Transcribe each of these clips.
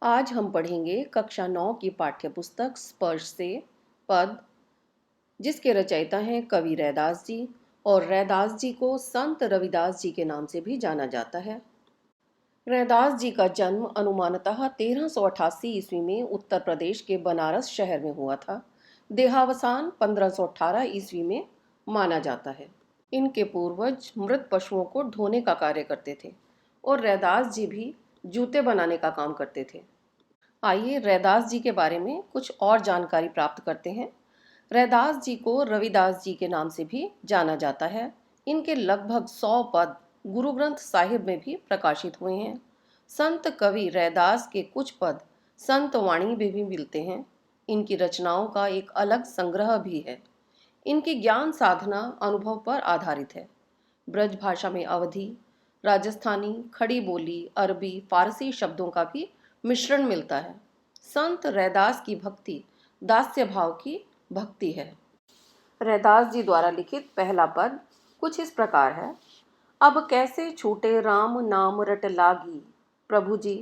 आज हम पढ़ेंगे कक्षा 9 की पाठ्य पुस्तक स्पर्श से पद, जिसके रचयिता हैं कवि रैदास जी। और रैदास जी को संत रविदास जी के नाम से भी जाना जाता है। रैदास जी का जन्म अनुमानतः 1388 ईस्वी में उत्तर प्रदेश के बनारस शहर में हुआ था। देहावसान 1518 ईस्वी में माना जाता है। इनके पूर्वज मृत पशुओं को ढोने का कार्य करते थे और रैदास जी भी जूते बनाने का काम करते थे। आइए रैदास जी के बारे में कुछ और जानकारी प्राप्त करते हैं। रैदास जी को रविदास जी के नाम से भी जाना जाता है। इनके लगभग 100 पद गुरु ग्रंथ साहिब में भी प्रकाशित हुए हैं। संत कवि रैदास के कुछ पद संत वाणी में भी मिलते हैं। इनकी रचनाओं का एक अलग संग्रह भी है। इनकी ज्ञान साधना अनुभव पर आधारित है। ब्रज भाषा में अवधी, राजस्थानी, खड़ी बोली, अरबी, फारसी शब्दों का भी मिश्रण मिलता है। संत रैदास की भक्ति दास्य भाव की भक्ति है। रैदास जी द्वारा लिखित पहला पद कुछ इस प्रकार है। अब कैसे छूटे राम नाम रट लागी, प्रभु जी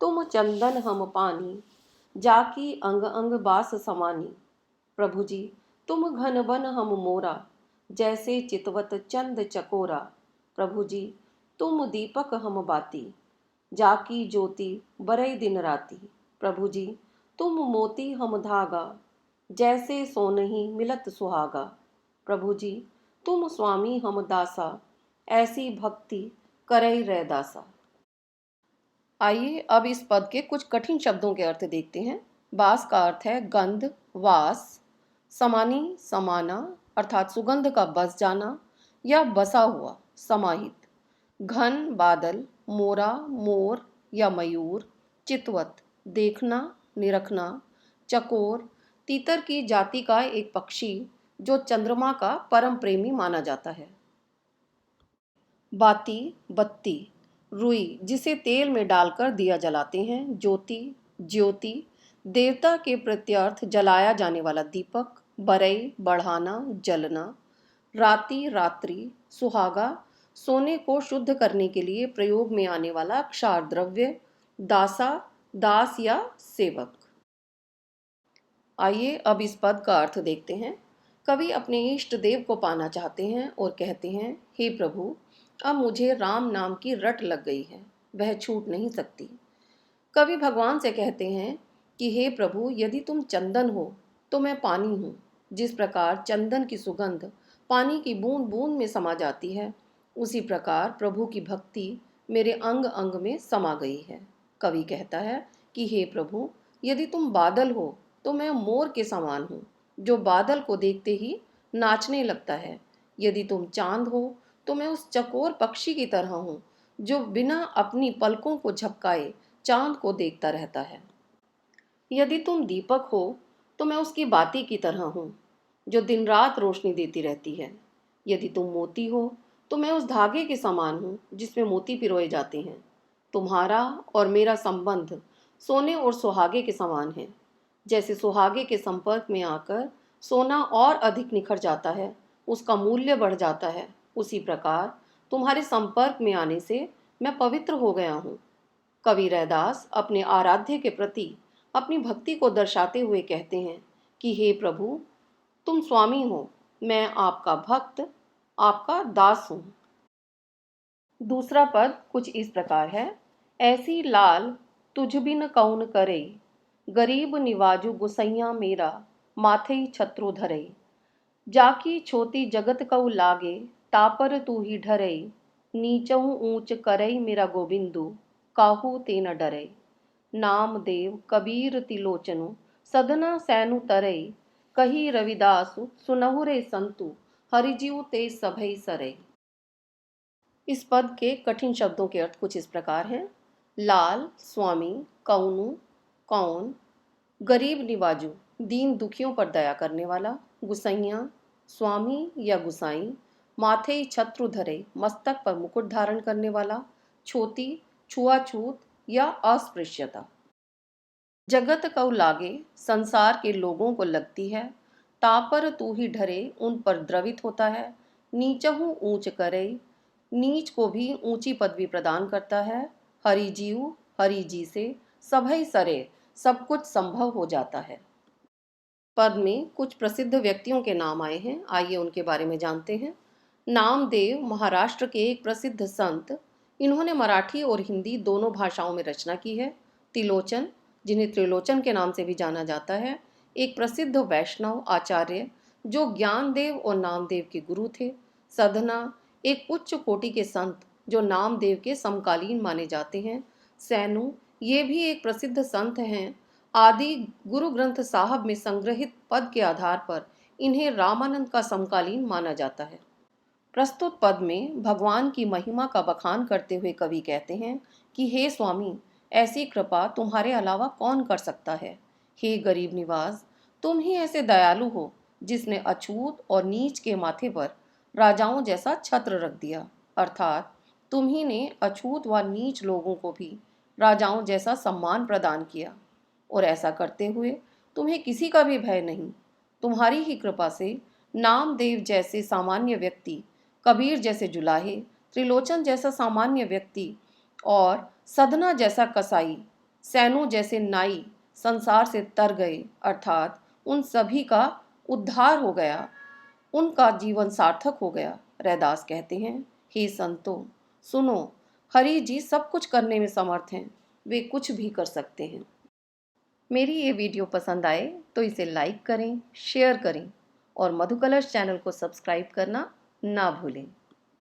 तुम चंदन हम पानी, जाकी अंग अंग बास समानी, प्रभु जी तुम घन बन हम मोरा, जैसे चितवत चंद चकोरा, प्रभु जी तुम दीपक हम बाती, जाकी ज्योति बरई दिन राती, प्रभु जी तुम मोती हम धागा, जैसे सोनही मिलत सुहागा, प्रभु जी तुम स्वामी हम दासा, ऐसी भक्ति करई रैदासा। आइए अब इस पद के कुछ कठिन शब्दों के अर्थ देखते हैं। बास का अर्थ है गंध, वास। समानी, समाना अर्थात सुगंध का बस जाना या बसा हुआ, समाहित। घन, बादल। मोरा, मोर या मयूर। चितवत, देखना, निरखना। चकोर, तीतर की जाति का एक पक्षी जो चंद्रमा का परम प्रेमी माना जाता है। बाती, बत्ती। रुई, जिसे तेल में डालकर दिया जलाते हैं। ज्योति, ज्योति। देवता के प्रत्यर्थ जलाया जाने वाला दीपक। बरई, बढ़ाना, जलना। राति, रात्रि। सुहागा, सोने को शुद्ध करने के लिए प्रयोग में आने वाला क्षार द्रव्य। दासा, दास या सेवक। आइए अब इस पद का अर्थ देखते हैं। कवि अपने इष्ट देव को पाना चाहते हैं और कहते हैं, हे प्रभु अब मुझे राम नाम की रट लग गई है, वह छूट नहीं सकती। कवि भगवान से कहते हैं कि हे प्रभु यदि तुम चंदन हो तो मैं पानी हूँ। जिस प्रकार चंदन की सुगंध पानी की बूंद बूंद में समा जाती है, उसी प्रकार प्रभु की भक्ति मेरे अंग अंग में समा गई है। कवि कहता है कि हे प्रभु यदि तुम बादल हो तो मैं मोर के समान हूँ, जो बादल को देखते ही नाचने लगता है। यदि तुम चांद हो तो मैं उस चकोर पक्षी की तरह हूँ, जो बिना अपनी पलकों को झपकाए चांद को देखता रहता है। यदि तुम दीपक हो तो मैं उसकी बाती की तरह हूँ, जो दिन रात रोशनी देती रहती है। यदि तुम मोती हो तो मैं उस धागे के समान हूँ जिसमें मोती पिरोए जाते हैं। तुम्हारा और मेरा संबंध सोने और सुहागे के समान है। जैसे सुहागे के संपर्क में आकर सोना और अधिक निखर जाता है, उसका मूल्य बढ़ जाता है, उसी प्रकार तुम्हारे संपर्क में आने से मैं पवित्र हो गया हूँ। कवि रैदास अपने आराध्य के प्रति अपनी भक्ति को दर्शाते हुए कहते हैं कि हे प्रभु तुम स्वामी हो, मैं आपका भक्त, आपका दास हूँ। दूसरा पद कुछ इस प्रकार है। ऐसी लाल तुझ बिन कौन करे, गरीब निवाजु गुसैया मेरा, माथे छत्रु धरे। जाकी छोटी जगत कऊ लागे, तापर तू ही ढरे। नीचहु ऊंच करई मेरा गोविंदु, काहू ते न डरे। नाम देव कबीर तिलोचनु, सदना सैनु तरई। कही रविदासु सुनहु रे संतु, हरिजीव ते सभई सरई। इस पद के कठिन शब्दों के अर्थ कुछ इस प्रकार हैं। लाल, स्वामी, कौनु, कौन। गरीब निवाजु, दीन दुखियों पर दया करने वाला। गुसैया, स्वामी या गुसाई। माथे छत्रु धरे, मस्तक पर मुकुट धारण करने वाला। छोटी, छुआछूत या अस्पृश्यता। जगत कऊ लागे, संसार के लोगों को लगती है। तापर तू ही ढरे, उन पर द्रवित होता है। नीचहु ऊंच करे, नीच को भी ऊंची पदवी प्रदान करता है। हरि जीव, हरि जी से सभई सरे सब कुछ संभव हो जाता है। पद में कुछ प्रसिद्ध व्यक्तियों के नाम आए हैं, आइए उनके बारे में जानते हैं। नामदेव महाराष्ट्र के एक प्रसिद्ध संत, इन्होंने मराठी और हिंदी दोनों भाषाओं में रचना की है। तिलोचन, जिन्हें त्रिलोचन के नाम से भी जाना जाता है, एक प्रसिद्ध वैष्णव आचार्य जो ज्ञानदेव और नामदेव के गुरु थे। सधना, एक उच्च कोटि के संत जो नामदेव के समकालीन माने जाते हैं। सैनु, ये भी एक प्रसिद्ध संत हैं। आदि गुरु ग्रंथ साहब में संग्रहित पद के आधार पर इन्हें रामानंद का समकालीन माना जाता है। प्रस्तुत पद में भगवान की महिमा का बखान करते हुए कवि कहते हैं कि हे स्वामी, ऐसी कृपा तुम्हारे अलावा कौन कर सकता है। हे गरीब निवाज, तुम ही ऐसे दयालु हो जिसने अछूत और नीच के माथे पर राजाओं जैसा छत्र रख दिया, अर्थात तुम ही ने अछूत व नीच लोगों को भी राजाओं जैसा सम्मान प्रदान किया, और ऐसा करते हुए तुम्हें किसी का भी भय नहीं। तुम्हारी ही कृपा से नामदेव जैसे सामान्य व्यक्ति, कबीर जैसे जुलाहे, त्रिलोचन जैसा सामान्य व्यक्ति और सधना जैसा कसाई, सैनु जैसे नाई संसार से तर गए, अर्थात उन सभी का उद्धार हो गया, उनका जीवन सार्थक हो गया। रैदास कहते हैं, हे संतो सुनो, हरि जी सब कुछ करने में समर्थ हैं, वे कुछ भी कर सकते हैं। मेरी ये वीडियो पसंद आए तो इसे लाइक करें, शेयर करें और मधुकलश चैनल को सब्सक्राइब करना ना भूलें।